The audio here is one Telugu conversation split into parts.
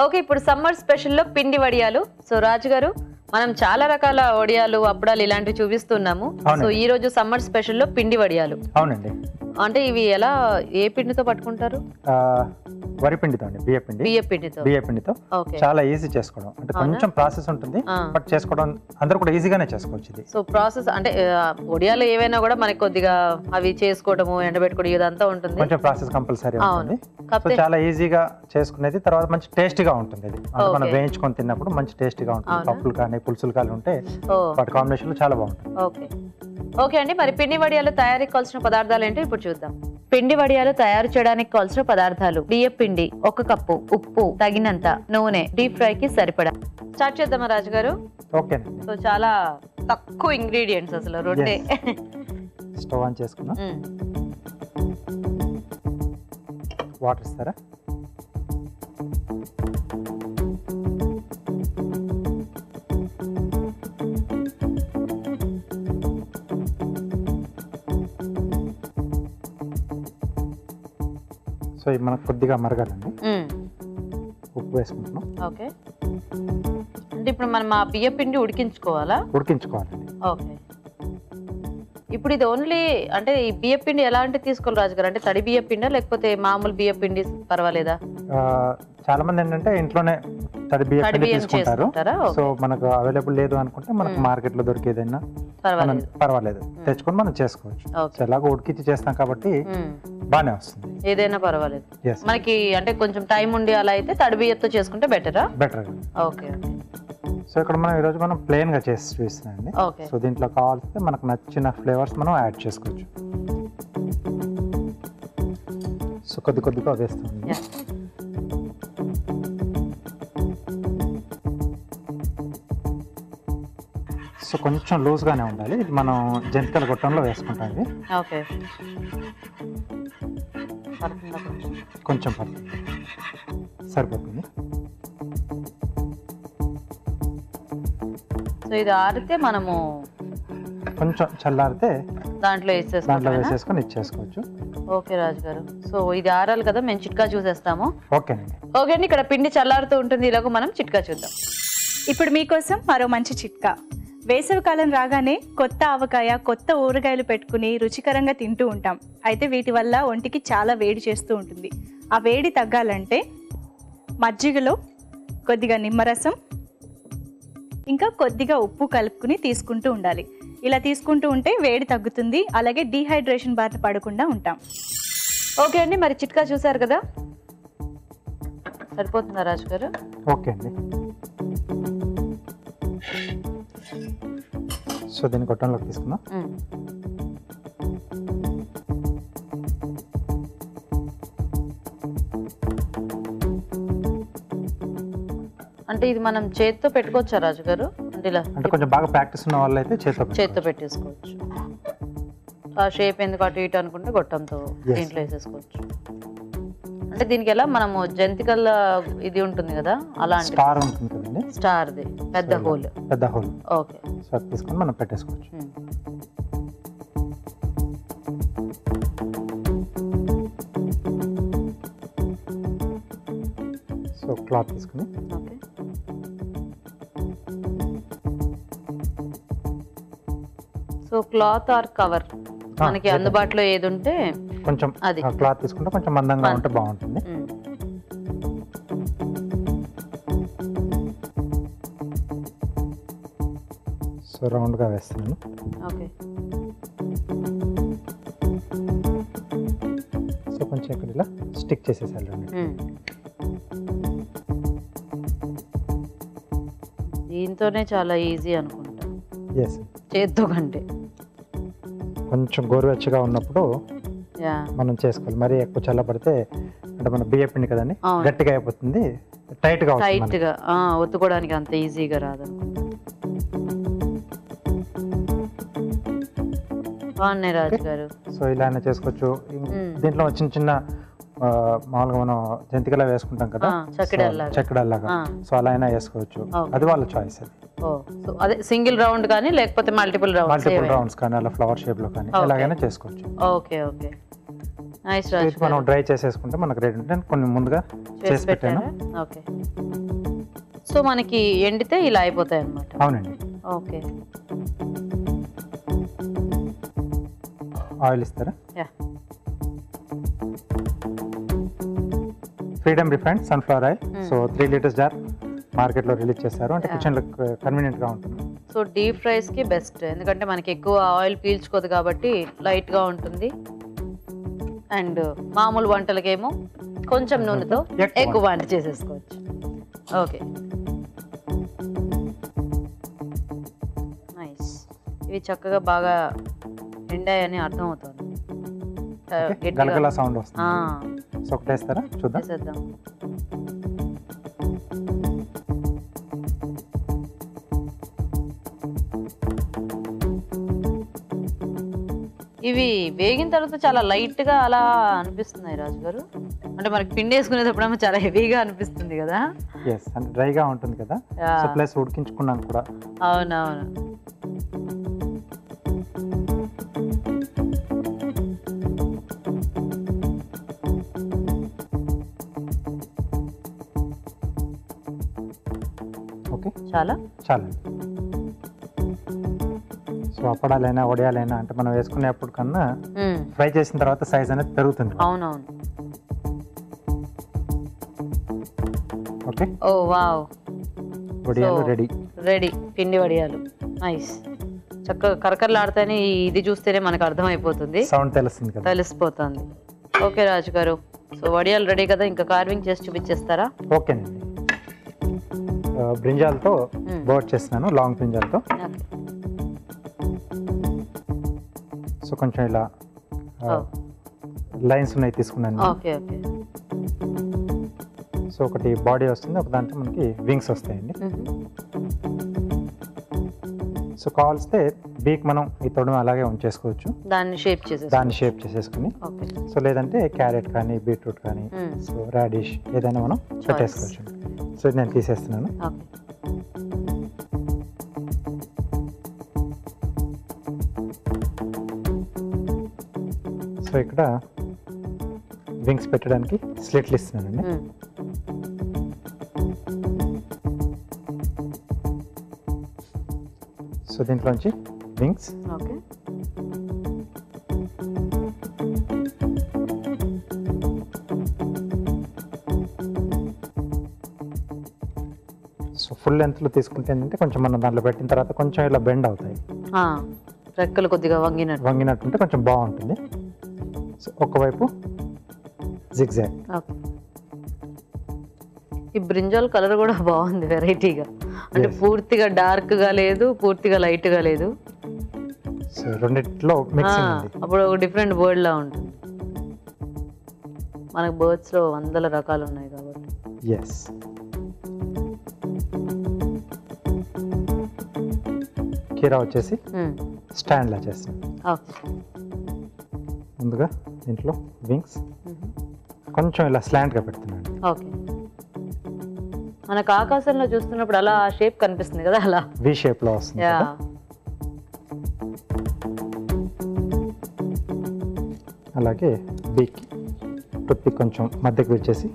ఓకే, ఇప్పుడు సమ్మర్ స్పెషల్లో పిండి వడియాలు. సో రాజు గారు, మనం చాలా రకాల వడియాలు, అప్పడాలు ఇలాంటివి చూపిస్తున్నాము. సో ఈ రోజు సమ్మర్ స్పెషల్లో పిండి వడియాలు. అవునండి. అంటే ఇవి ఎలా, ఏ పిండితో పట్టుకుంటారు? వరి పిండితో అండి, బియ్య పిండితో చాలా ఈజీ చేసుకోవడం. అంటే కొంచెం ప్రాసెస్ ఉంటుంది, బట్ చేసుకోవడం అందరూ కూడా ఈజీగానే చేసుకోవచ్చు ఇది. సో ప్రాసెస్ అంటే వడియాలు ఏవైనా కూడా మనకి కొద్దిగా అవి చేసుకోవడము, ఎండబెట్టుకోవడం ఇదంతా ఉంటుంది, కొంచెం ప్రాసెస్ కంపల్సరీ ఉంటుంది. చాలా ఈజీగా చేసుకునేది. తర్వాత మంచి టేస్టీగా ఉంటుంది ఇది. అంటే మనం వేయించుకొని తిన్నప్పుడు మంచి టేస్టీగా ఉంటుంది. పప్పులు కానీ పులుసులు కానీ ఉంటే వాటి కాంబినేషన్ లో చాలా బాగుంటుంది. ఓకే ఓకే అండి, మరి పిండి వడియాలు తయారీకి కావాల్సిన పదార్థాలు ఏంటో ఇప్పుడు చూద్దాం. పిండి వడియాలు తయారు చేయడానికి కావాల్సిన పదార్థాలు: బియ్యం పిండి 1 కప్పు, ఉప్పు తగినంత, నూనె, డీప్ ఫ్రై కి సరిపడా. స్టార్ట్ చేద్దామా రాజు గారు? ఓకే. సో చాలా తక్కువ ఇంగ్రీడియంట్స్, అసలు రొట్టె. స్టవ్ ఆన్ చేసుకున్నాం. వాటర్ ఇస్తారా? సో ఇది మనకు కొద్దిగా మరగాలండి. ఉప్పు వేసుకుంటున్నాం. ఓకే, అంటే ఇప్పుడు మనం ఆ బియ్యం పిండి ఉడికించుకోవాలా? ఉడికించుకోవాలండి. ఓకే, ఇప్పుడు ఇది ఓన్లీ అంటే ఈ బియ్యం పిండి ఎలాంటి తీసుకోవాలి రాజు గారు? అంటే తడి బియ్యం పిండా లేకపోతే మామూలు బియ్యం పిండి పర్వాలేదా? చాలా మంది ఏంటంటే ఇంట్లోనే తడి బియ్యం పిండి తీసుకుంటారు. సో మనకు అవైలబుల్ లేదు అనుకుంటే మనకు మార్కెట్ లో దొరికేదైనా పర్వాలేదు, తెచ్చుకొని మనం చేసుకోవచ్చు. ఎలాగో ఉడికించి చేస్తాం కాబట్టి బానే వస్తుంది, ఏదైనా పర్వాలేదు. మనకి అంటే కొంచెం టైం ఉండి అలా అయితే తడి బియ్యంతో చేసుకుంటే బెటరా? బెటర్. ఓకే. సో ఇక్కడ మనం ఈరోజు మనం ప్లెయిన్ గా చేసి చూపిస్తున్నాం. సో దీంట్లో కావాల్సింటే మనకు నచ్చిన ఫ్లేవర్స్ మనం యాడ్ చేసుకోవచ్చు. సో కొద్దిగా వేస్తాం. సో కొంచెం లూజ్ గానే ఉండాలి. ఇది మనం జంతికల గొట్టంలో వేసుకుంటాం. ఇది ఓకే, కొంచెం సరిపోతుంది. సో ఇది ఆరితే మనము కొంచెం చల్లారితే దాంట్లో వేసేసుకొని ఇచ్చేసుకోవచ్చు. ఓకే రాజు గారు, సో ఇది ఆరాలి కదా, మేము చిట్కా చూసేస్తాము. ఓకేనండి. ఓకే అండి, ఇక్కడ పిండి చల్లారుతూ ఉంటుంది, ఇలాగ మనం చిట్కా చూద్దాం. ఇప్పుడు మీకోసం మరో మంచి చిట్కా. వేసవికాలం రాగానే కొత్త ఆవకాయ, కొత్త ఊరగాయలు పెట్టుకుని రుచికరంగా తింటూ ఉంటాం. అయితే వీటి వల్ల ఒంటికి చాలా వేడి చేస్తూ ఉంటుంది. ఆ వేడి తగ్గాలంటే మజ్జిగలో కొద్దిగా నిమ్మరసం ఇంకా కొద్దిగా ఉప్పు కలుపుకుని తీసుకుంటూ ఉండాలి. ఇలా తీసుకుంటూ ఉంటే వేడి తగ్గుతుంది, అలాగే డీహైడ్రేషన్ బారిన పడకుండా ఉంటాం. ఓకే అండి, మరి చిట్కా చూసారు కదా, సరిపోతుందా రాజు గారు? ఓకే అండి. సో దీన్ని గొట్టంలోకి తీసుకుందాం. అంటే ఇది మనం చేతితో పెట్టుకోవచ్చా రాజు గారు? అంటే ఇలా అంటే కొంచెం బాగా ప్రాక్టీస్ ఉన్న వాళ్ళు అయితే చేతితో పెట్టేసుకోవచ్చు. ఆ షేప్ ఎందుకు అటు ఇటు అనుకుంటే గొట్టంతో దీంట్లో వేసేసుకోవచ్చు. అంటే దీనికి ఎలా మనము జంతికల ఇది ఉంటుంది కదా, అలాంటి స్టార్ ఉంటుంది కదండి, స్టార్ది పెద్ద హోల్. ఓకే, సో తీసుకొని మనం పెట్టేసుకోవచ్చు. సో క్లాత్ తీసుకుని okay, so cloth are cover మనకి అందుబాటులో ఏది ఉంటే కొంచెం అది క్లాత్ తీసుకుంటే కొంచెం మందంగా ఉంటే బాగుంటుంది. సో రౌండ్ గా వేస్తున్నాను. ఓకే, సో కొంచెం ఇక్కడ ఇలా స్టిక్ చేసేసాను. దీంతోనే చాలా ఈజీ అనుకుంటా, చేత్తో కంటే. కొంచెం గోరువెచ్చగా ఉన్నప్పుడు మనం చేసుకోవాలి. మరి ఎక్కువ చల్లబడితే అంటే మన బియ్య పిండి కదండి, గట్టిగా అయిపోతుంది, టైట్ గా ఒత్తుకోవడానికి అంత ఈజీగా రాదు. బాగున్నాయి రాజు గారు. సో ఇలా అయినా చేసుకోవచ్చు. దీంట్లో చిన్న చిన్న మామూలుగా మనం జంతికలా వేసుకుంటాం కదా, చక్కెడల్లాగా, సో అలా అయినా వేసుకోవచ్చు. అది వాళ్ళ చాయిస్. అదే సింగిల్ రౌండ్ కానీ లేకపోతే మల్టిపుల్ రౌండ్స్ కానీ అలా ఫ్లవర్ షేప్ లో కానీ ఎలాగైనా చేసుకోవచ్చు. ఓకే ఓకే, నైస్ సో ఇది మనం డ్రై చేసేసుకుంటే మనకు రెడీ ఉంటుంది. కొన్ని ముందుగా చేసి పెట్టాను. ఓకే, సో మనకి ఎండితే ఇలా అయిపోతాయి అన్నమాట. అవునండి. ఓకే, ఆయిల్ ఇస్తారా? Yeah, Freedom refined sunflower oil. So 3 litres jar మార్కెట్లో రిలీజ్ చేశారు, అంటే కిచెన్లో కన్వీనియంట్గా ఉంటుంది. సో డీప్ ఫ్రైస్కి బెస్ట్, ఎందుకంటే మనకి ఎక్కువ ఆయిల్ పీల్చుకోదు కాబట్టి లైట్గా ఉంటుంది. అండ్ మామూలు వంటలకేమో కొంచెం నూనెతో ఎక్కువ వంట చేసేసుకోవచ్చు. Okay, nice. ఇవి చక్కగా బాగా ఎండాయని అర్థం అవుతుంది. గలగల సౌండ్ వస్తుంది. సో ఒకటి వేస్తారా? చూద్దాం. వేసేద్దాం. ఇవి వేగిన తర్వాత చాలా లైట్ గా అలా అనిపిస్తున్నాయి రాజు గారు, అంటే మనకి పిండి వేసుకునేటప్పుడు చాలా హెవీగా అనిపిస్తుంది కదా. ఎస్, అంటే డ్రైగా ఉంటుంది కదా, సో ప్లస్ ఉడికించుకున్నాం కూడా. అవునవును. ఓకే, చాలా చాలా. సో అప్పడాలైనా వడియాలైనా అంటే మనం వేసుకునేప్పుడు కన్నా ఫ్రై చేసిన తర్వాత సైజ్ అనేది పెరుగుతుంది. అవునవును. ఓకే, ఓ వావ్, వడియాలు రెడీ. రెడీ, పిండి వడియాలు. నైస్. చక్కగా కరకరలాడితేనే ఇది చూస్తేనే మనకు అర్థమైపోతుంది, సౌండ్ తెలుస్తుంది కదా, తెలిసిపోతుంది. ఓకే రాజు గారు, సో వడియాలు రెడీ కదా, ఇంకా కార్వింగ్ చేసి చూపించేస్తారా? ఓకేనండి. బ్రింజాలతో బోట్ చేస్తున్నాను, లాంగ్ బ్రింజాలతో. సో కొంచెం ఇలా లైన్స్ ఉన్నాయి తీసుకున్నాను. Okay okay. సో ఒకటి బాడీ వస్తుంది, ఒక దాంట్లో మనకి వింగ్స్ వస్తాయండి. సో కావాల్స్తే బీక్ మనం ఈ తొడమ అలాగే ఉంచేసుకోవచ్చు, దాన్ని షేప్ చేసేసుకుని. సో లేదంటే క్యారెట్ కానీ బీట్రూట్ కానీ సో రాడిష్ ఏదైనా మనం పెట్టేసుకోవచ్చు. సో ఇది నేను తీసేస్తున్నాను. సో ఇక్కడ వింగ్స్ పెట్టడానికి స్లిట్లు ఇస్తున్నానండి. సో దీంట్లోంచి వింగ్స్ సో ఫుల్ లెంత్లో తీసుకుంటే ఏంటంటే కొంచెం మనం దాంట్లో పెట్టిన తర్వాత కొంచెం ఇలా బెండ్ అవుతాయి, రెక్కలు కొద్దిగా వంగినట్టుంటే కొంచెం బాగుంటుంది. సో ఒకవైపు జిగ్జాగ్. ఈ బ్రింజాల్ కలర్ కూడా బాగుంది, వెరైటీగా, అంటే పూర్తిగా డార్క్ గా లేదు, పూర్తిగా లైట్ గా లేదు. సో రెండిట్లో మిక్సింగ్ ఉంది. అప్పుడు ఒక డిఫరెంట్ బర్డ్ లా ఉంటుంది. మనకు బర్డ్స్ లో 100 రకాలు ఉన్నాయి కాబట్టి. ఎస్. కీరా వచ్చేసి స్టాండ్ లా చేస్తాం. ముందుగా దీంట్లో వింగ్స్ కొంచెం ఇలా స్లాంట్ గా పెడుతున్నాను. ఓకే, మనకు ఆకాశంలో చూస్తున్నప్పుడు అలా షేప్ కనిపిస్తుంది కదా, అలా వి షేప్ లో వస్తుంది. అలాగే బీక్ టూత్ పిక్ కొంచెం మధ్యకి వచ్చేసి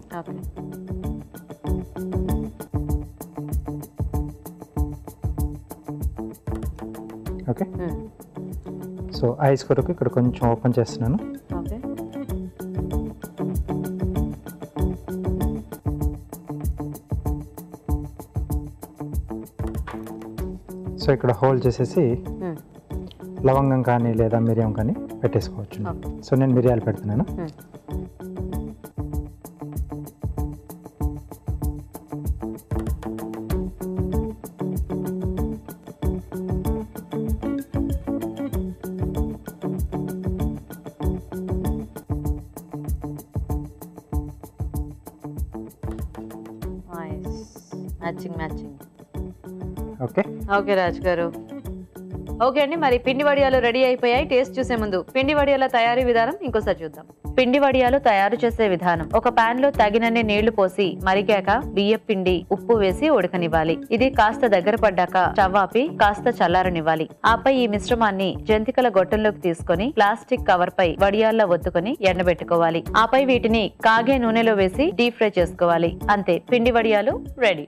ఓకే. సో ఐస్ కొరకు ఇక్కడ కొంచెం ఓపెన్ చేస్తున్నాను. సో ఇక్కడ హోల్డ్ చేసేసి లవంగం కానీ లేదా మిరియం కానీ పెట్టేసుకోవచ్చు. సో నేను మిరియాలు పెడుతున్నాను. మ్యాచింగ్. ఓకే ఓకే రాజ్ గారు. ఓకే అండి, మరి పిండి వడియాలు రెడీ అయిపోయాయి. టేస్ట్ చూసే ముందు పిండి వడియాల తయారీ విధానం ఇంకోసారి చూద్దాం. పిండి వడియాలు తయారు చేసే విధానం. ఒక పాన్ లో తగినన్ని నీళ్లు పోసి మరిగాక బియ్యం పిండి, ఉప్పు వేసి ఉడకనివ్వాలి. ఇది కాస్త దగ్గర పడ్డాక స్టవ్ ఆపి కాస్త చల్లారనివ్వాలి. ఆపై ఈ మిశ్రమాన్ని జంతికల గొట్టంలోకి తీసుకొని ప్లాస్టిక్ కవర్ పై వడియాల్లో ఒత్తుకొని ఎండబెట్టుకోవాలి. ఆపై వీటిని కాగే నూనెలో వేసి డీప్ ఫ్రై చేసుకోవాలి. అంతే, పిండి వడియాలు రెడీ.